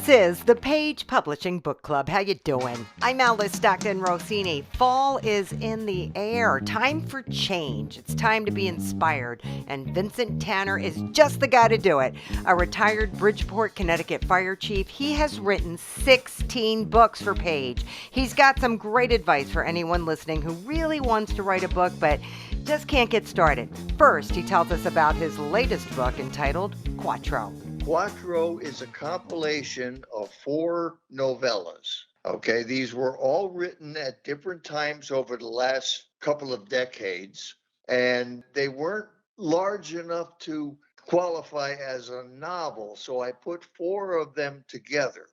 This is the Page Publishing Book Club. How you doing? I'm Alice Stockton Rossini. Fall is in the air. Time for change. It's time to be inspired. And Vincent Tanner is just the guy to do it. A retired Bridgeport, Connecticut fire chief, he has written 16 books for Page. He's got some great advice for anyone listening who really wants to write a book but just can't get started. First, he tells us about his latest book entitled Quattro. Quattro is a compilation of 4 novellas. Okay, these were all written at different times over the last couple of decades, and they weren't large enough to qualify as a novel. So I put 4 of them together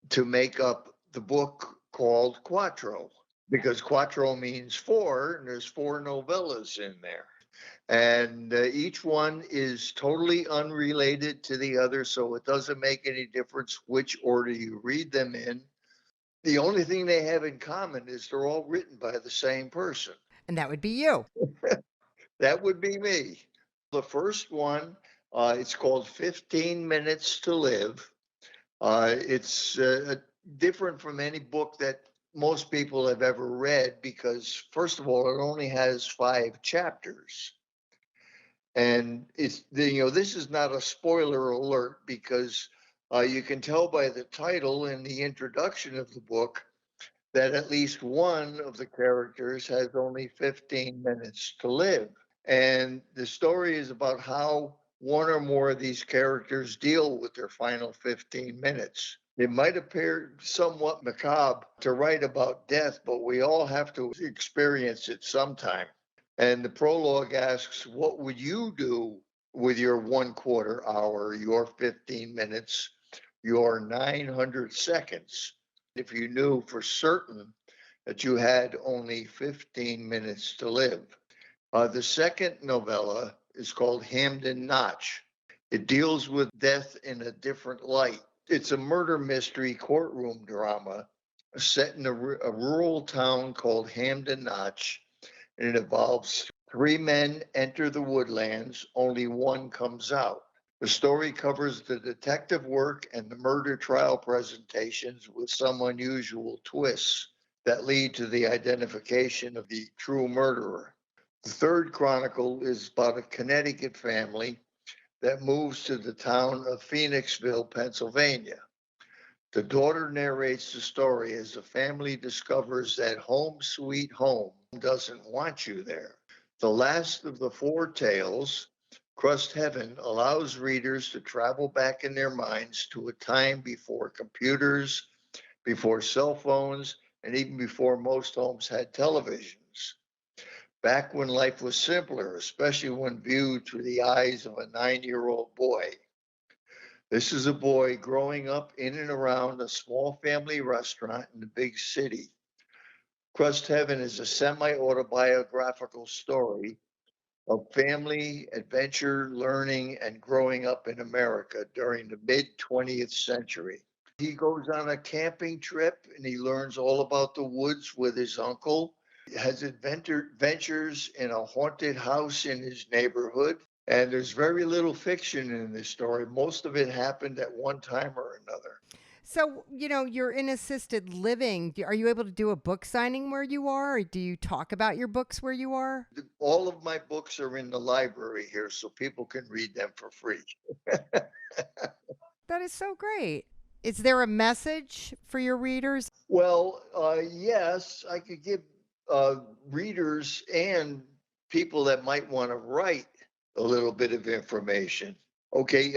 to make up the book called Quattro, because Quattro means 4, and there's 4 novellas in there. And each one is totally unrelated to the other, so it doesn't make any difference which order you read them in. The only thing they have in common is they're all written by the same person. And that would be you. That would be me. The first one, it's called 15 Minutes to Live. It's different from any book that most people have ever read because, first of all, it only has 5 chapters. And this is not a spoiler alert because you can tell by the title and the introduction of the book that at least one of the characters has only 15 minutes to live. And the story is about how one or more of these characters deal with their final 15 minutes. It might appear somewhat macabre to write about death, but we all have to experience it sometime. And the prologue asks, what would you do with your 1/4 hour, your 15 minutes, your 900 seconds, if you knew for certain that you had only 15 minutes to live? The second novella is called Hamden Notch. It deals with death in a different light. It's a murder mystery courtroom drama set in a rural town called Hamden Notch, and it involves 3 men enter the woodlands, only one comes out. The story covers the detective work and the murder trial presentations with some unusual twists that lead to the identification of the true murderer. The third chronicle is about a Connecticut family that moves to the town of Phoenixville, Pennsylvania. The daughter narrates the story as the family discovers that home sweet home doesn't want you there. The last of the 4 tales, Crust Heaven, allows readers to travel back in their minds to a time before computers, before cell phones, and even before most homes had televisions. Back when life was simpler, especially when viewed through the eyes of a 9-year-old boy. This is a boy growing up in and around a small family restaurant in the big city. Crust Heaven is a semi-autobiographical story of family, adventure, learning, and growing up in America during the mid-20th century. He goes on a camping trip and he learns all about the woods with his uncle. He has adventures in a haunted house in his neighborhood. And there's very little fiction in this story. Most of it happened at one time or another. So, you're in assisted living. Are you able to do a book signing where you are? Or do you talk about your books where you are? All of my books are in the library here, so people can read them for free. That is so great. Is there a message for your readers? Well, yes, I could give readers and people that might want to write a little bit of information. Okay,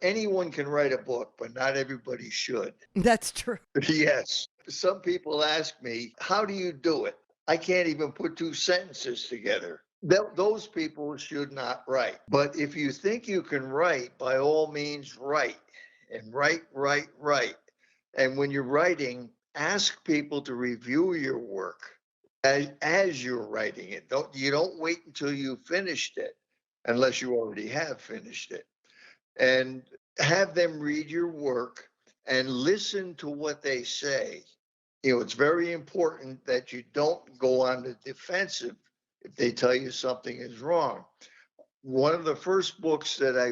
anyone can write a book, but not everybody should. That's true. Yes. Some people ask me, how do you do it? I can't even put 2 sentences together. Those people should not write. But if you think you can write, by all means, write and write. And when you're writing, ask people to review your work as you're writing it. You don't wait until you finished it, unless you already have finished it. And have them read your work and listen to what they say. It's very important that you don't go on the defensive if they tell you something is wrong. One of the first books that I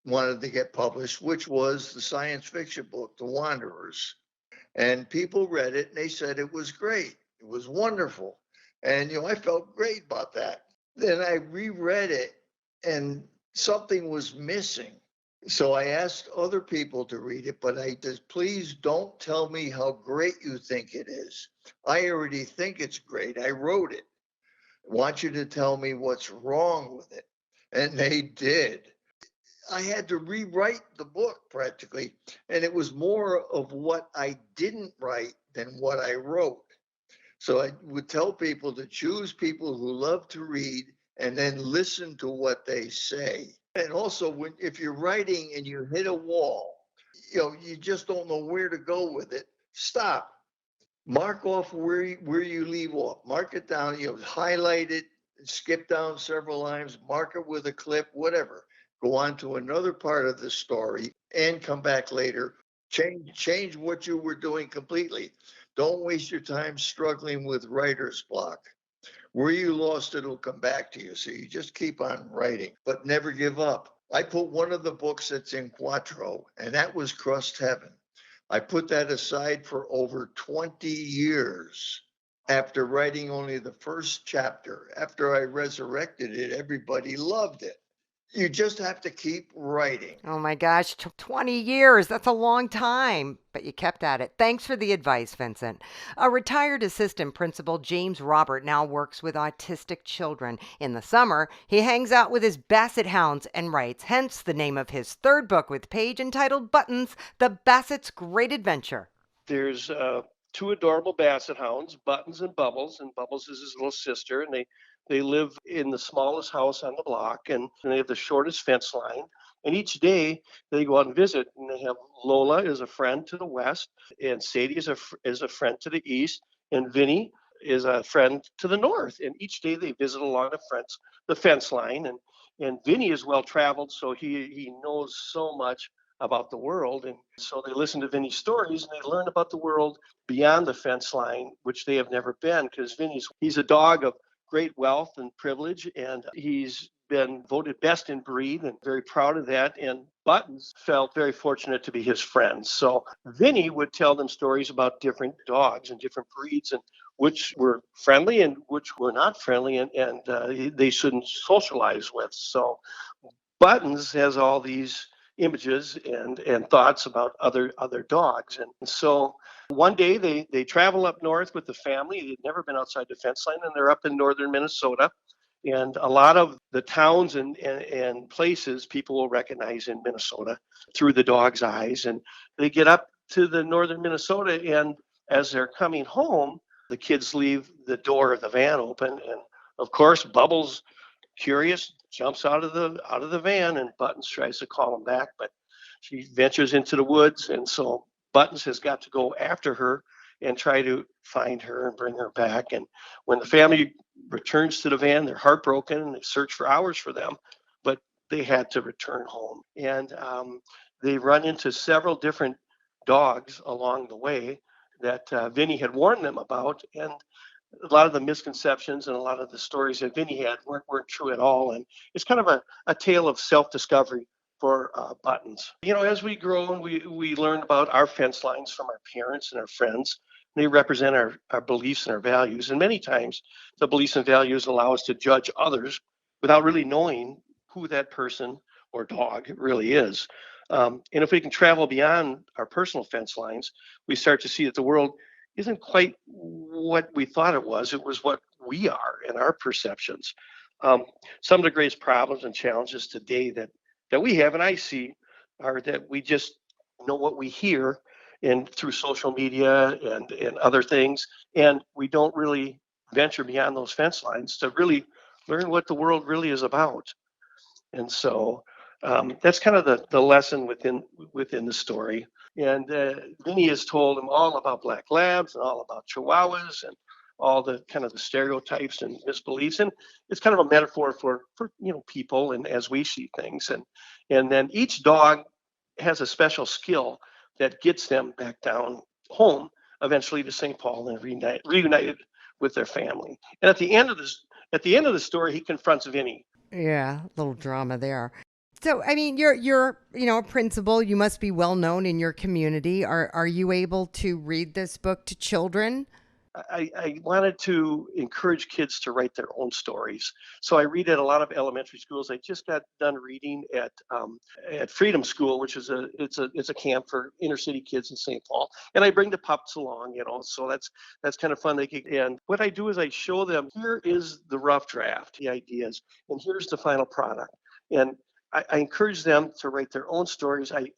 wanted to get published, which was the science fiction book, The Wanderers. And people read it and they said it was great. It was wonderful. And, I felt great about that. Then I reread it and something was missing. So I asked other people to read it, but I just, please don't tell me how great you think it is. I already think it's great. I wrote it. I want you to tell me what's wrong with it. And they did. I had to rewrite the book practically, and it was more of what I didn't write than what I wrote. So I would tell people to choose people who love to read and then listen to what they say. And also, if you're writing and you hit a wall, you just don't know where to go with it, stop. Mark off where you leave off. Mark it down, highlight it, skip down several lines, mark it with a clip, whatever. Go on to another part of the story and come back later. Change what you were doing completely. Don't waste your time struggling with writer's block. Where you lost it will come back to you. So you just keep on writing, but never give up. I put one of the books that's in Quattro, and that was Crust Heaven. I put that aside for over 20 years after writing only the first chapter. After I resurrected it, everybody loved it. You just have to keep writing. Oh my gosh, 20 years. That's a long time. But you kept at it. Thanks for the advice, Vincent. A retired assistant principal, James Robert, now works with autistic children. In the summer, he hangs out with his Basset hounds and writes, hence the name of his third book with Paige entitled Buttons, The Basset's Great Adventure. There's two adorable Basset hounds, Buttons and Bubbles is his little sister, and they live in the smallest house on the block, and they have the shortest fence line. And each day they go out and visit, and they have Lola is a friend to the west, and Sadie is a friend to the east, and Vinny is a friend to the north. And each day they visit along the fence line, and Vinny is well traveled, so he knows so much about the world. And so they listen to Vinny's stories and they learn about the world beyond the fence line, which they have never been, because he's a dog of great wealth and privilege, and he's been voted best in breed and very proud of that. And Buttons felt very fortunate to be his friend. So Vinny would tell them stories about different dogs and different breeds and which were friendly and which were not friendly and they shouldn't socialize with. So Buttons has all these images and thoughts about other dogs. And so one day they travel up north with the family. They'd never been outside the fence line, and they're up in northern Minnesota. And a lot of the towns and places people will recognize in Minnesota through the dog's eyes. And they get up to the northern Minnesota, and as they're coming home, the kids leave the door of the van open. And of course, Bubbles, curious, jumps out of the van, and Buttons tries to call him back, but she ventures into the woods, and so Buttons has got to go after her and try to find her and bring her back. And when the family returns to the van, they're heartbroken and they search for hours for them, but they had to return home. And they run into several different dogs along the way that Vinny had warned them about, and a lot of the misconceptions and a lot of the stories that Vinny had weren't true at all. And it's kind of a tale of self-discovery for Buttons. As we grow and we learn about our fence lines from our parents and our friends, they represent our beliefs and our values. And many times the beliefs and values allow us to judge others without really knowing who that person or dog really is. And if we can travel beyond our personal fence lines, we start to see that the world isn't quite what we thought it was. It was what we are in our perceptions. Some of the greatest problems and challenges today that we have, and I see, are that we just know what we hear and through social media and other things, and we don't really venture beyond those fence lines to really learn what the world really is about. And so that's kind of the lesson within the story. And Vinny has told him all about black labs and all about chihuahuas and all the kind of the stereotypes and misbeliefs. And it's kind of a metaphor for people and as we see things. And then each dog has a special skill that gets them back down home, eventually to St. Paul, and reunited with their family. And at the end of the story, he confronts Vinny. Yeah, a little drama there. So, I mean, you're a principal. You must be well known in your community. Are you able to read this book to children? I wanted to encourage kids to write their own stories. So I read at a lot of elementary schools. I just got done reading at Freedom School, which is it's a camp for inner city kids in St. Paul. And I bring the pups along, so that's kind of fun. And what I do is I show them, here is the rough draft, the ideas, and here's the final product. And I encourage them to write their own stories. I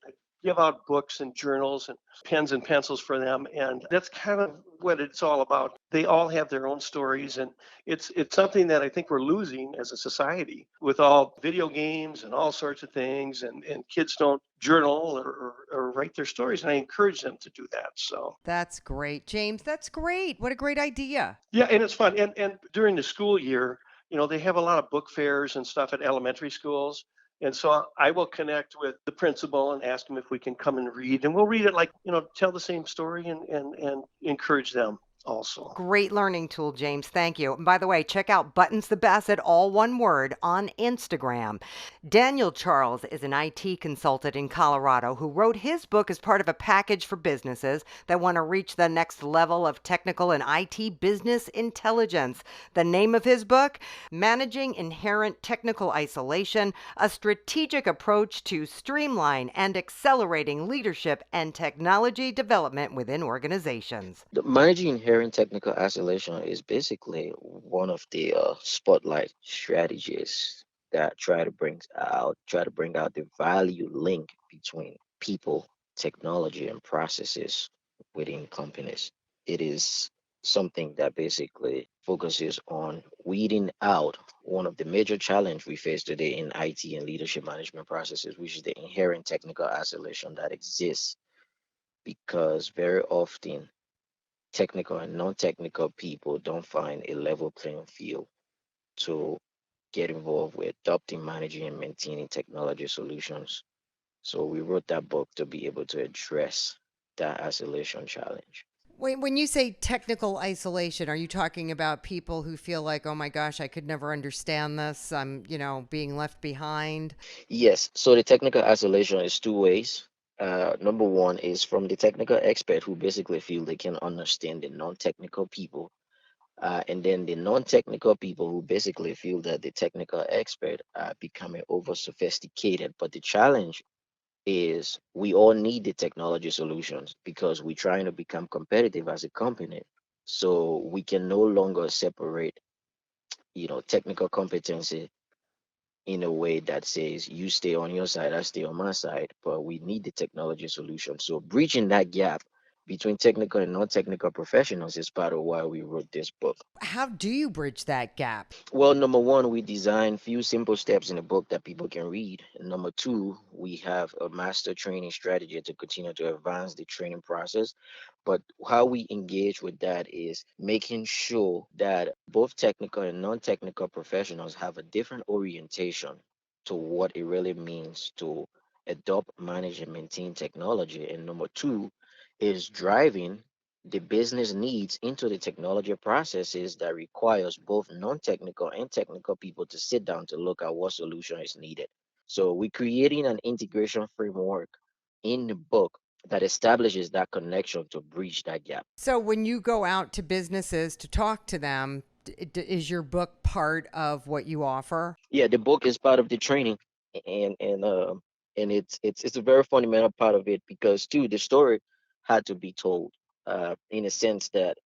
give out books and journals and pens and pencils for them, and that's kind of what it's all about. They all have their own stories, and it's something that I think we're losing as a society with all video games and all sorts of things, and kids don't journal or write their stories, and I encourage them to do that. So That's great, James. That's great. What a great idea. yeah, and it's fun. And during the school year, they have a lot of book fairs and stuff at elementary schools. And so I will connect with the principal and ask them if we can come and read. And we'll read it, like, tell the same story and encourage them also. Great learning tool, James. Thank you. And by the way, check out Buttons the Basset, all one word, on Instagram. Daniel Charles is an IT consultant in Colorado who wrote his book as part of a package for businesses that want to reach the next level of technical and IT business intelligence. The name of his book, Managing Inherent Technical Isolation, a strategic approach to streamline and accelerating leadership and technology development within organizations. The managing inherent technical isolation is basically one of the spotlight strategies that try to bring out the value link between people, technology, and processes within companies. It is something that basically focuses on weeding out one of the major challenge we face today in IT and leadership management processes, which is the inherent technical isolation that exists because very often technical and non-technical people don't find a level playing field to get involved with adopting, managing, and maintaining technology solutions. So we wrote that book to be able to address that isolation challenge. When you say technical isolation, are you talking about people who feel like, oh my gosh, I could never understand this? I'm, being left behind. Yes, so the technical isolation is two ways. Number one is from the technical expert who basically feel they can understand the non-technical people. And then the non-technical people who basically feel that the technical expert are becoming over sophisticated. But the challenge is we all need the technology solutions because we're trying to become competitive as a company. So we can no longer separate, technical competency in a way that says you stay on your side, I stay on my side, but we need the technology solution. So bridging that gap between technical and non-technical professionals is part of why we wrote this book. How do you bridge that gap? Well, number one, we design few simple steps in the book that people can read. And number two, we have a master training strategy to continue to advance the training process. But how we engage with that is making sure that both technical and non-technical professionals have a different orientation to what it really means to adopt, manage, and maintain technology. And number two is driving the business needs into the technology processes that requires both non-technical and technical people to sit down to look at what solution is needed. So we're creating an integration framework in the book that establishes that connection to bridge that gap. So when you go out to businesses to talk to them, is your book part of what you offer? Yeah, the book is part of the training, and and uh, and it's a very fundamental part of it because too the story had to be told in a sense that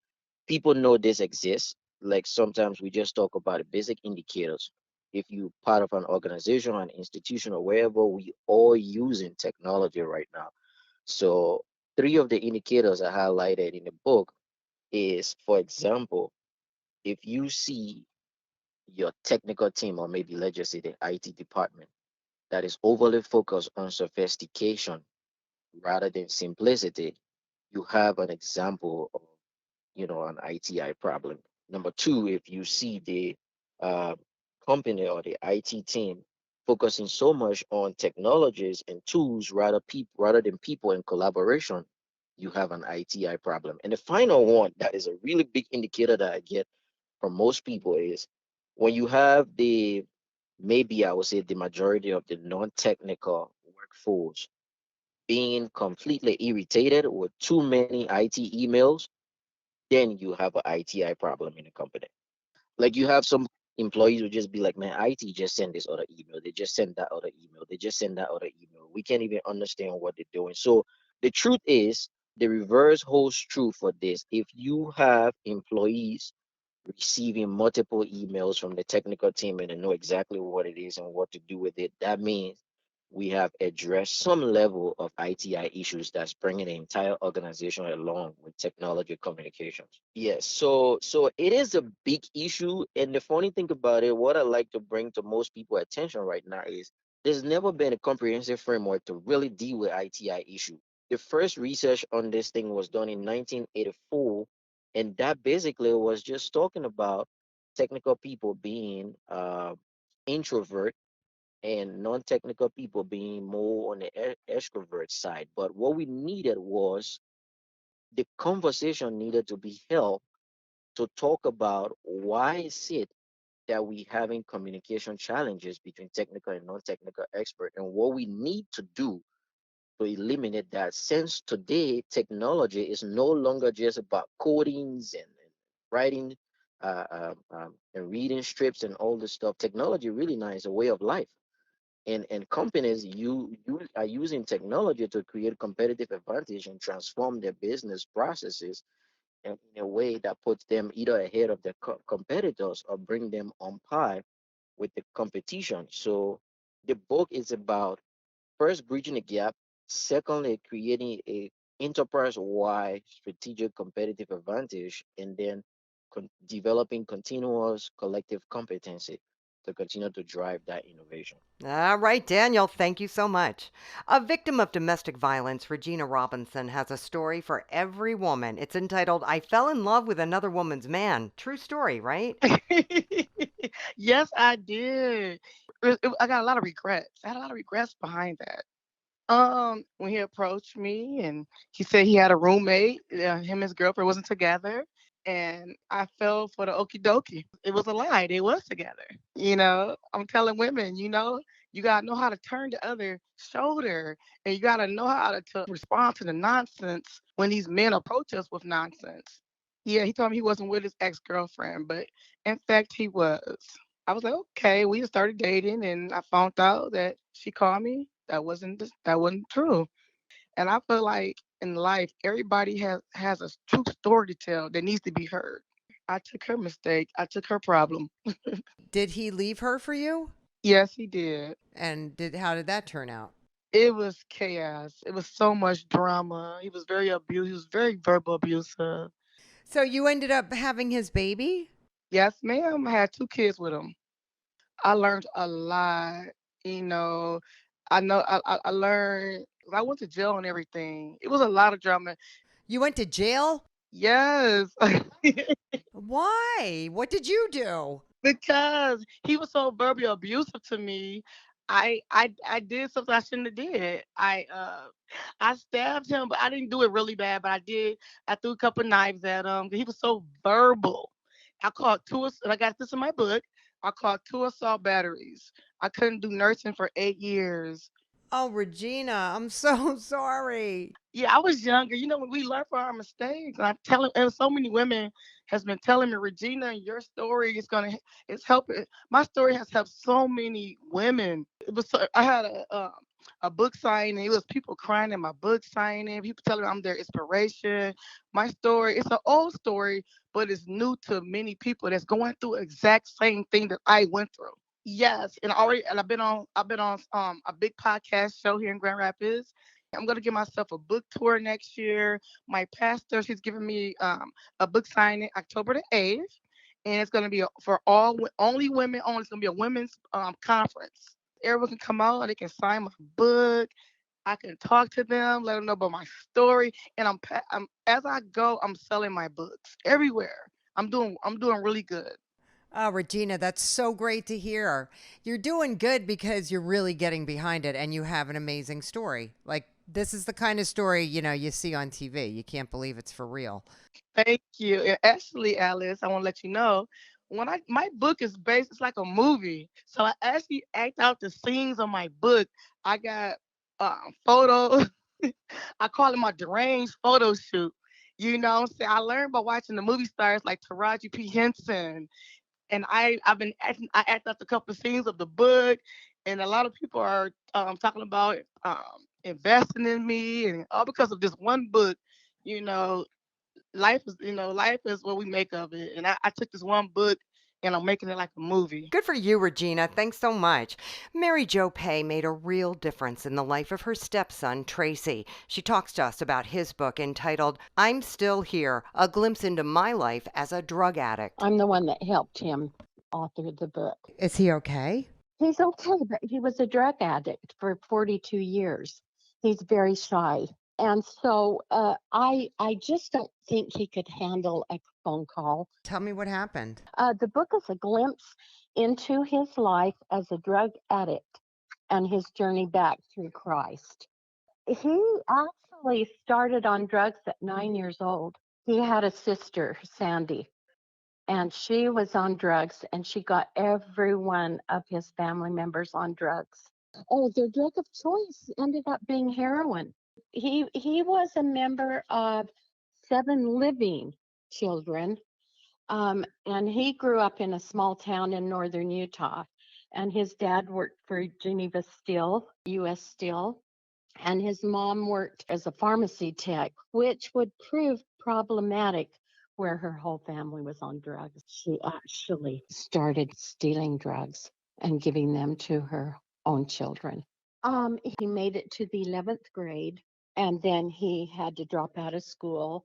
people know this exists. Like sometimes we just talk about the basic indicators. If you part of an organization or an institution or wherever, we all using technology right now. So three of the indicators I highlighted in the book is, for example, if you see your technical team, or maybe let's just say the IT department, that is overly focused on sophistication rather than simplicity, you have an example of an ITI problem. Number two, if you see the uh, company or the IT team focusing so much on technologies and tools rather than people and collaboration, you have an ITI problem. And the final one that is a really big indicator that I get from most people is when you have the maybe I would say the majority of the non-technical workforce being completely irritated with too many IT emails, then you have an ITI problem in the company. Like you have some employees who just be like, man, IT just send this other email. They just send that other email. They just send that other email. We can't even understand what they're doing. So the truth is, the reverse holds true for this. If you have employees receiving multiple emails from the technical team and they know exactly what it is and what to do with it, that means we have addressed some level of ITI issues that's bringing the entire organization along with technology communications. Yes, so it is a big issue, and the funny thing about it, what I like to bring to most people attention right now is there's never been a comprehensive framework to really deal with ITI issue. The first research on this thing was done in 1984, and that basically was just talking about technical people being introvert and non-technical people being more on the extrovert side. But what we needed was the conversation needed to be held to talk about why is it that we having communication challenges between technical and non-technical expert, and what we need to do to eliminate that, since today technology is no longer just about codings and writing and reading strips and all this stuff. Technology really now is a way of life, and companies you are using technology to create competitive advantage and transform their business processes in a way that puts them either ahead of their competitors or bring them on par with the competition. So the book is about, first, bridging the gap. Secondly, creating a enterprise-wide strategic competitive advantage, and then developing continuous collective competency to continue to drive that innovation. All right, Daniel, thank you so much. A victim of domestic violence, Regina Robinson, has a story for every woman. It's entitled, I Fell in Love with Another Woman's Man. True story, right? Yes, I did. I got a lot of regrets. I had a lot of regrets behind that. When he approached me and he said he had a roommate, him and his girlfriend wasn't together, and I fell for the okie dokie. It was a lie. They was together. I'm telling women, you gotta know how to turn the other shoulder, and you gotta know how to respond to the nonsense when these men approach us with nonsense. Yeah, he told me he wasn't with his ex girlfriend, but in fact he was. I was like, okay. We just started dating, and I found out that she called me. That wasn't true. And I feel like in life, everybody has a true story to tell that needs to be heard. I took her mistake. I took her problem. Did he leave her for you? Yes, he did. And how did that turn out? It was chaos. It was so much drama. He was very abusive. He was very verbal abusive. So you ended up having his baby? Yes, ma'am. I had 2 kids with him. I learned a lot. You know, I learned. I went to jail and everything. It was a lot of drama. You went to jail? Yes. Why? What did you do? Because he was so verbally abusive to me. I did something I shouldn't have did. I stabbed him, but I didn't do it really bad. But I did. I threw a couple knives at him. He was so verbal. I caught and I got this in my book. I caught 2 assault batteries. I couldn't do nursing for 8 years. Oh, Regina, I'm so sorry. Yeah, I was younger. When we learn from our mistakes, and I'm telling, and so many women has been telling me, Regina, your story it's helping. My story has helped so many women. I had a book signing. It was people crying in my book signing. People telling me I'm their inspiration. My story, it's an old story, but it's new to many people that's going through exact same thing that I went through. Yes, and I've been on a big podcast show here in Grand Rapids. I'm gonna give myself a book tour next year. My pastor, she's giving me a book signing October the 8th, and it's gonna be for only women only. It's gonna be a women's conference. Everyone can come out. They can sign my book. I can talk to them, let them know about my story, and I'm as I go, I'm selling my books everywhere. I'm doing really good. Oh, Regina, that's so great to hear. You're doing good because you're really getting behind it and you have an amazing story. Like, this is the kind of story, you see on TV. You can't believe it's for real. Thank you. And actually, Alice, I want to let you know. when I my book is based, it's like a movie. So I actually act out the scenes of my book. I got photos. I call it my deranged photo shoot. You know what I'm saying? I learned by watching the movie stars like Taraji P. Henson. And I've been acting, I act out a couple of scenes of the book, and a lot of people are talking about investing in me, and all because of this one book. You know, life is what we make of it. And I took this one book and I'm making it like a movie. Good for you, Regina. Thanks so much. Mary Jo Pay made a real difference in the life of her stepson, Tracy. She talks to us about his book entitled I'm Still Here, a glimpse into my life as a drug addict. I'm the one that helped him author the book. Is he okay? He's okay, but he was a drug addict for 42 years. He's very shy. And so I just don't think he could handle a phone call. Tell me what happened. The book is a glimpse into his life as a drug addict and his journey back through Christ. He actually started on drugs at 9 years old. He had a sister, Sandy, and she was on drugs, and she got every one of his family members on drugs. Oh, their drug of choice ended up being heroin. He was a member of Seven Living Children, and he grew up in a small town in northern Utah. And his dad worked for Geneva Steel, U.S. Steel, and his mom worked as a pharmacy tech, which would prove problematic where her whole family was on drugs. She actually started stealing drugs and giving them to her own children. He made it to the 11th grade, and then he had to drop out of school.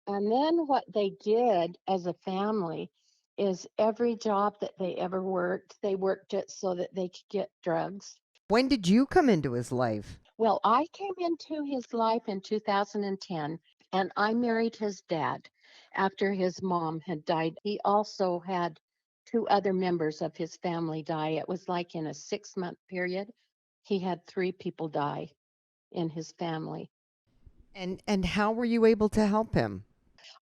And then what they did as a family is every job that they ever worked, they worked it so that they could get drugs. When did you come into his life? Well, I came into his life in 2010, and I married his dad after his mom had died. He also had two other members of his family die. It was like in a 6-month period, he had three people die in his family. And how were you able to help him?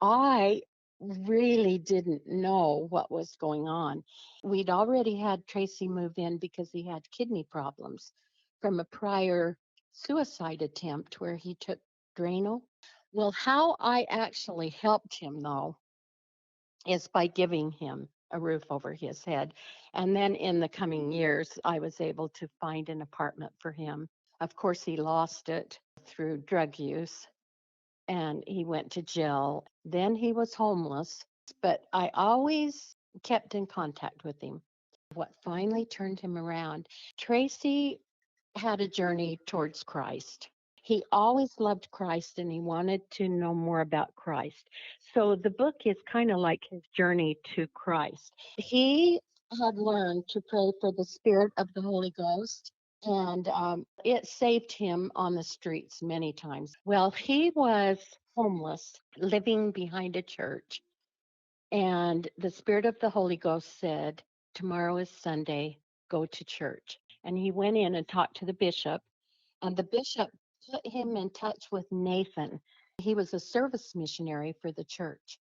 I really didn't know what was going on. We'd already had Tracy move in because he had kidney problems from a prior suicide attempt where he took Drano. Well, how I actually helped him, though, is by giving him a roof over his head. And then in the coming years, I was able to find an apartment for him. Of course, he lost it through drug use and he went to jail. Then he was homeless, but I always kept in contact with him. What finally turned him around, Tracy had a journey towards Christ. He always loved Christ and he wanted to know more about Christ. So the book is kind of like his journey to Christ. He had learned to pray for the Spirit of the Holy Ghost, and it saved him on the streets many times. Well, he was homeless, living behind a church, and the Spirit of the Holy Ghost said, "Tomorrow is Sunday, go to church." And he went in and talked to the bishop, and the bishop put him in touch with Nathan. He was a service missionary for the church.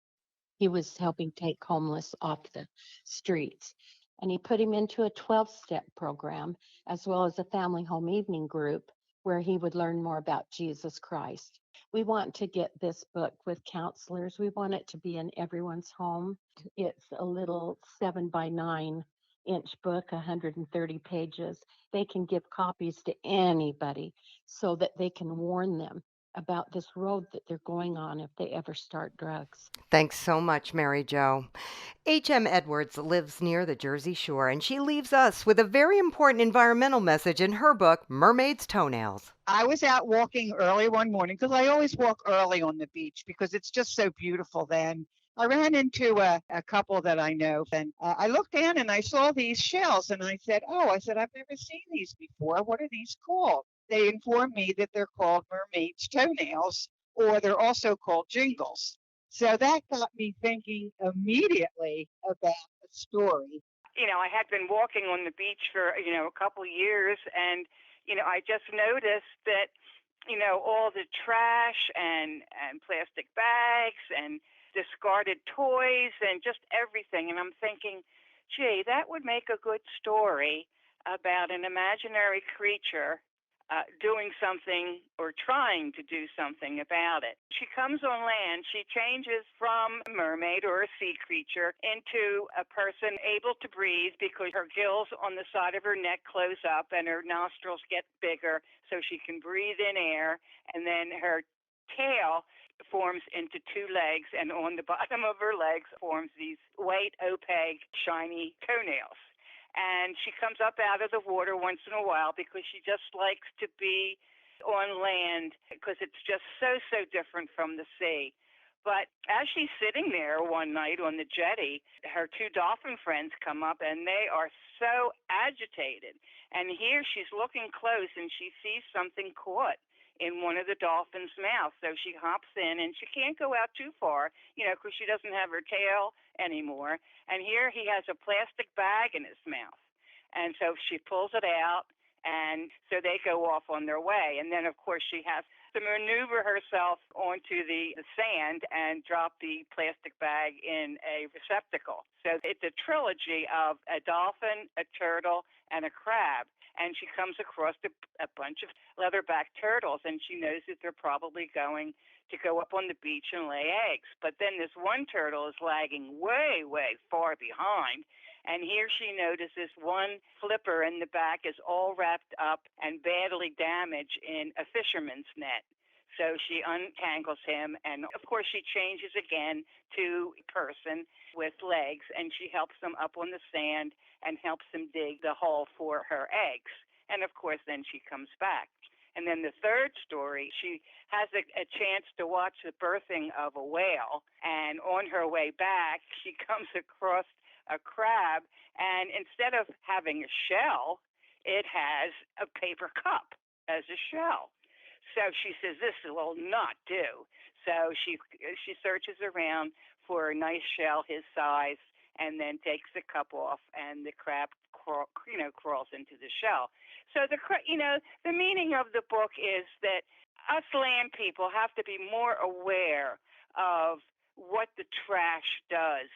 He was helping take homeless off the streets. And he put him into a 12-step program, as well as a family home evening group where he would learn more about Jesus Christ. We want to get this book with counselors. We want it to be in everyone's home. It's a little 7 by 9 inch book, 130 pages. They can give copies to anybody so that they can warn them about this road that they're going on if they ever start drugs. Thanks so much, Mary Jo. H.M. Edwards lives near the Jersey Shore, and she leaves us with a very important environmental message in her book, Mermaid's Toenails. I was out walking early one morning because I always walk early on the beach because it's just so beautiful then. I ran into a couple that I know, and I looked down and I saw these shells, and I said, I've never seen these before. What are these called? They informed me that they're called mermaid's toenails, or they're also called jingles. So that got me thinking immediately about the story. I had been walking on the beach for, a couple of years, and, I just noticed that, all the trash and plastic bags and discarded toys and just everything. And I'm thinking, gee, that would make a good story about an imaginary creature doing something or trying to do something about it. She comes on land. She changes from a mermaid or a sea creature into a person able to breathe because her gills on the side of her neck close up and her nostrils get bigger so she can breathe in air. And then her tail forms into two legs, and on the bottom of her legs forms these white, opaque, shiny toenails. And she comes up out of the water once in a while because she just likes to be on land because it's just so different from the sea. But as she's sitting there one night on the jetty, her two dolphin friends come up and they are so agitated. And here she's looking close and she sees something caught in one of the dolphin's mouth. So she hops in, and she can't go out too far, because she doesn't have her tail anymore. And here he has a plastic bag in his mouth. And so she pulls it out, and so they go off on their way. And then, of course, she has to maneuver herself onto the sand and drop the plastic bag in a receptacle. So it's a trilogy of a dolphin, a turtle, and a crab. And she comes across a bunch of leatherback turtles, and she knows that they're probably going to go up on the beach and lay eggs. But then this one turtle is lagging way far behind, and here she notices one flipper in the back is all wrapped up and badly damaged in a fisherman's net. So she untangles him, and of course she changes again to a person with legs, and she helps him up on the sand and helps him dig the hole for her eggs. And of course then she comes back. And then the third story, she has a chance to watch the birthing of a whale, and on her way back she comes across a crab, and instead of having a shell, it has a paper cup as a shell. So she says, this will not do. So she searches around for a nice shell his size, and then takes the cup off, and the crab crawls into the shell. So the meaning of the book is that us land people have to be more aware of what the trash does,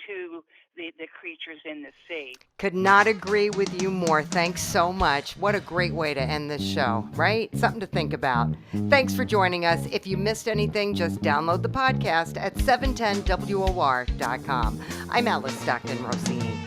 to the creatures in the sea. Could not agree with you more. Thanks so much. What a great way to end this show, right? Something to think about. Thanks for joining us. If you missed anything, just download the podcast at 710WOR.com. I'm Alice Stockton Rossini.